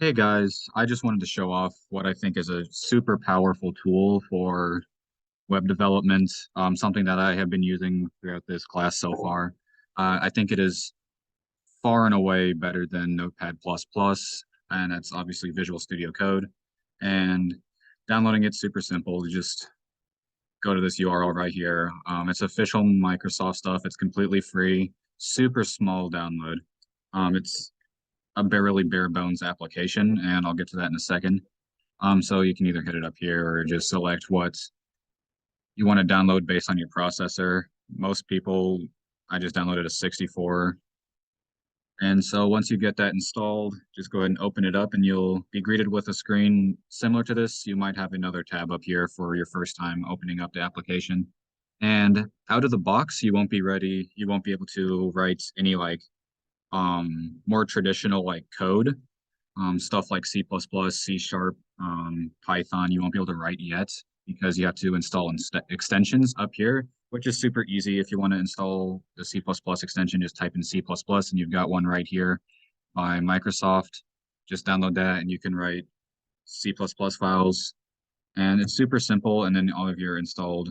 Hey guys, I just wanted to show off what I think is a super powerful tool for web development, something that I have been using throughout this class so far. I think it is far and away better than Notepad++, and that's obviously Visual Studio Code. And downloading it's super simple. You just go to this URL right here. It's official Microsoft stuff. It's completely free, super small download. It's a barely bare bones application, and I'll get to that in a second. So you can either hit it up here or just select what you want to download based on your processor. Most people, I just downloaded a 64. And so once you get that installed, just go ahead and open it up and you'll be greeted with a screen similar to this. You might have another tab up here for your first time opening up the application. And out of the box, you won't be able to write any more traditional like code, stuff like C++, C Sharp, Python, you won't be able to write yet because you have to install extensions up here, which is super easy. If you want to install the C++ extension, just type in C++ and you've got one right here by Microsoft. Just download that and you can write C++ files. And it's super simple. And then all of your installed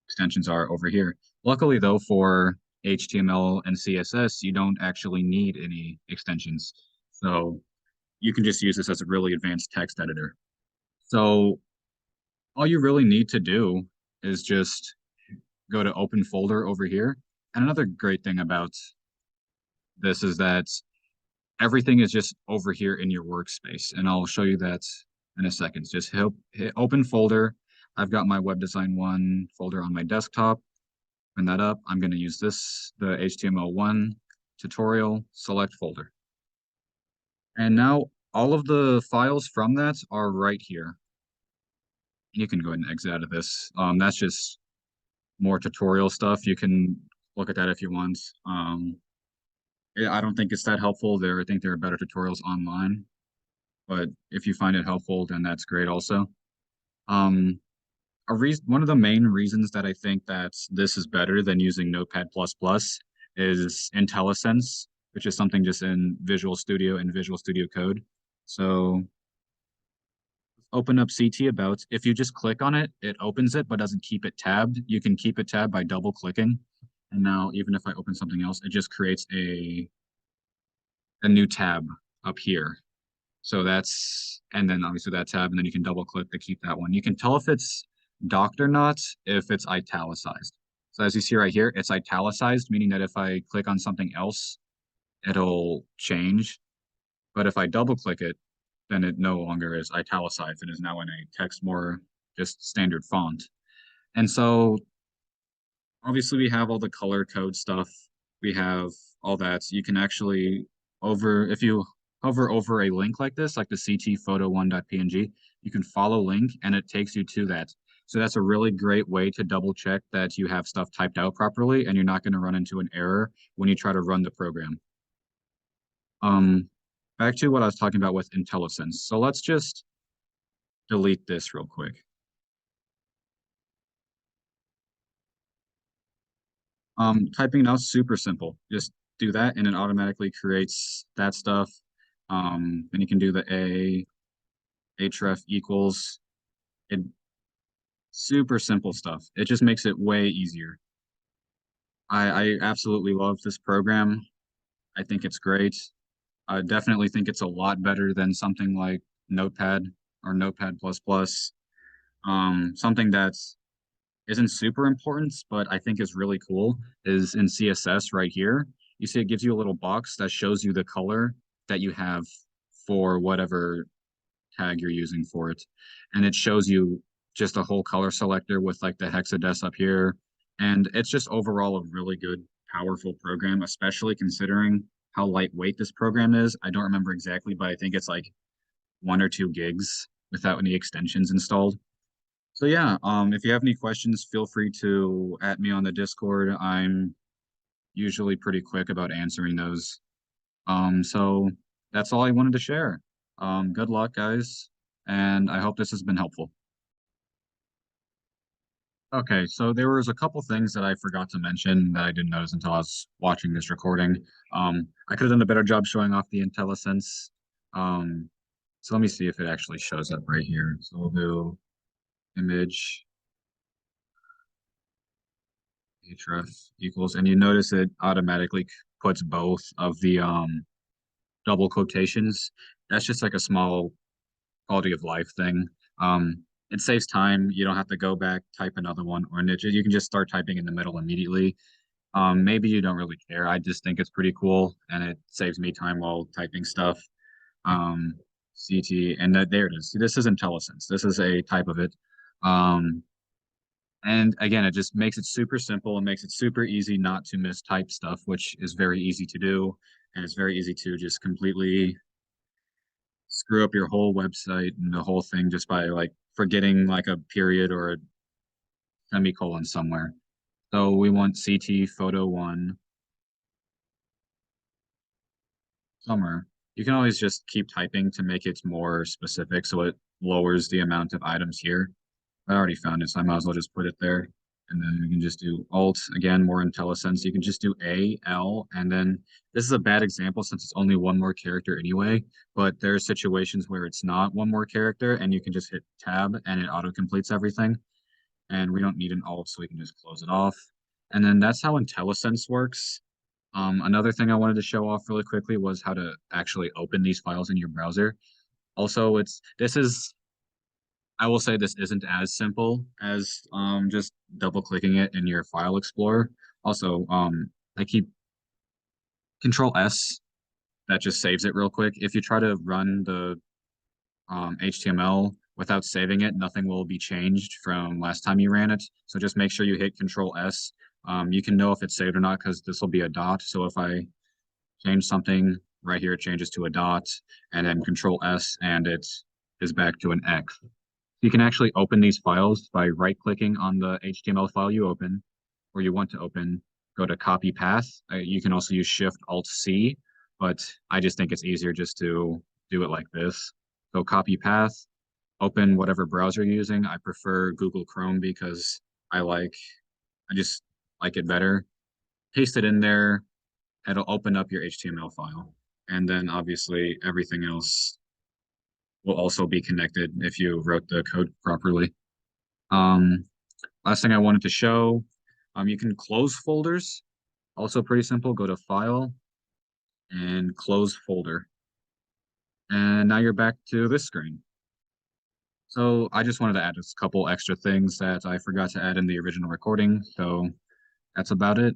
extensions are over here. Luckily, though, for HTML and CSS, you don't actually need any extensions. So you can just use this as a really advanced text editor. So all you really need to do is just go to open folder over here. And another great thing about this is that everything is just over here in your workspace. And I'll show you that in a second. Just hit open folder. I've got my web design one folder on my desktop. Open that up. I'm going to use the HTML1 tutorial, select folder. And now all of the files from that are right here. You can go ahead and exit out of this. That's just more tutorial stuff. You can look at that if you want. I don't think it's that helpful there. I think there are better tutorials online, but if you find it helpful, then that's great also. One of the main reasons that I think that this is better than using Notepad++ is IntelliSense, which is something just in Visual Studio and Visual Studio Code. So open up CT About. If you just click on it, it opens it, but doesn't keep it tabbed. You can keep it tabbed by double clicking. And now even if I open something else, it just creates a new tab up here. So and then obviously that tab, and then you can double click to keep that one. You can tell if it's docked or not if it's italicized. So as you see right here, it's italicized, meaning that if I click on something else, it'll change. But if I double click it, then it no longer is italicized. It is now in a text more just standard font. And so obviously we have all the color code stuff. We have all that. You can actually if you hover over a link like this, like the CT photo1.png, you can follow link and it takes you to that. So that's a really great way to double check that you have stuff typed out properly and you're not going to run into an error when you try to run the program. Back to what I was talking about with IntelliSense. So let's just delete this real quick. Typing now is super simple. Just do that and it automatically creates that stuff. Then you can do the href equals. Super simple stuff. It just makes it way easier. I absolutely love this program. I think it's great. I definitely think it's a lot better than something like Notepad or Notepad++. Something that isn't super important, but I think is really cool is in CSS right here. You see it gives you a little box that shows you the color that you have for whatever tag you're using for it. And it shows you just a whole color selector with like the hexadecimal up here. And it's just overall a really good, powerful program, especially considering how lightweight this program is. I don't remember exactly, but I think it's like 1 or 2 gigs without any extensions installed. So yeah, if you have any questions, feel free to @ me on the Discord. I'm usually pretty quick about answering those. So that's all I wanted to share. Good luck, guys, and I hope this has been helpful. Okay, so there was a couple things that I forgot to mention that I didn't notice until I was watching this recording. I could have done a better job showing off the IntelliSense Um, so let me see if it actually shows up right here. So we'll do image href equals, and you notice it automatically puts both of the double quotations. That's just like a small quality of life thing. It saves time. You don't have to go back, type another one, or niche it. You can just start typing in the middle immediately. Maybe you don't really care. I just think it's pretty cool, and it saves me time while typing stuff. Um, CT, and there it is. This is IntelliSense. This is a type of it. Um, and again, it just makes it super simple and makes it super easy not to mistype stuff, which is very easy to do. And it's very easy to just completely screw up your whole website and the whole thing just by like forgetting like a period or a semicolon somewhere. So we want CT photo one summer. You can always just keep typing to make it more specific so it lowers the amount of items here. I already found it, so I might as well just put it there. And then we can just do Alt, again, more IntelliSense. You can just do A, L, and then this is a bad example since it's only one more character anyway, but there are situations where it's not one more character and you can just hit Tab and it auto-completes everything. And we don't need an Alt, so we can just close it off. And then that's how IntelliSense works. Another thing I wanted to show off really quickly was how to actually open these files in your browser. Also, this is I will say this isn't as simple as just double clicking it in your file explorer. Also, I keep Control S, that just saves it real quick. If you try to run the HTML without saving it, nothing will be changed from last time you ran it. So just make sure you hit Control S. You can know if it's saved or not because this will be a dot. So if I change something right here, it changes to a dot, and then Control S, and it is back to an X. You can actually open these files by right-clicking on the HTML file you open, or you want to open, go to copy path. You can also use Shift-Alt-C, but I just think it's easier just to do it like this. So copy path, open whatever browser you're using. I prefer Google Chrome because I just like it better. Paste it in there, it'll open up your HTML file. And then obviously everything else will also be connected if you wrote the code properly. Um, Last thing I wanted to show, you can close folders. Also pretty simple. Go to File and Close Folder. And now you're back to this screen. So I just wanted to add a couple extra things that I forgot to add in the original recording. So that's about it.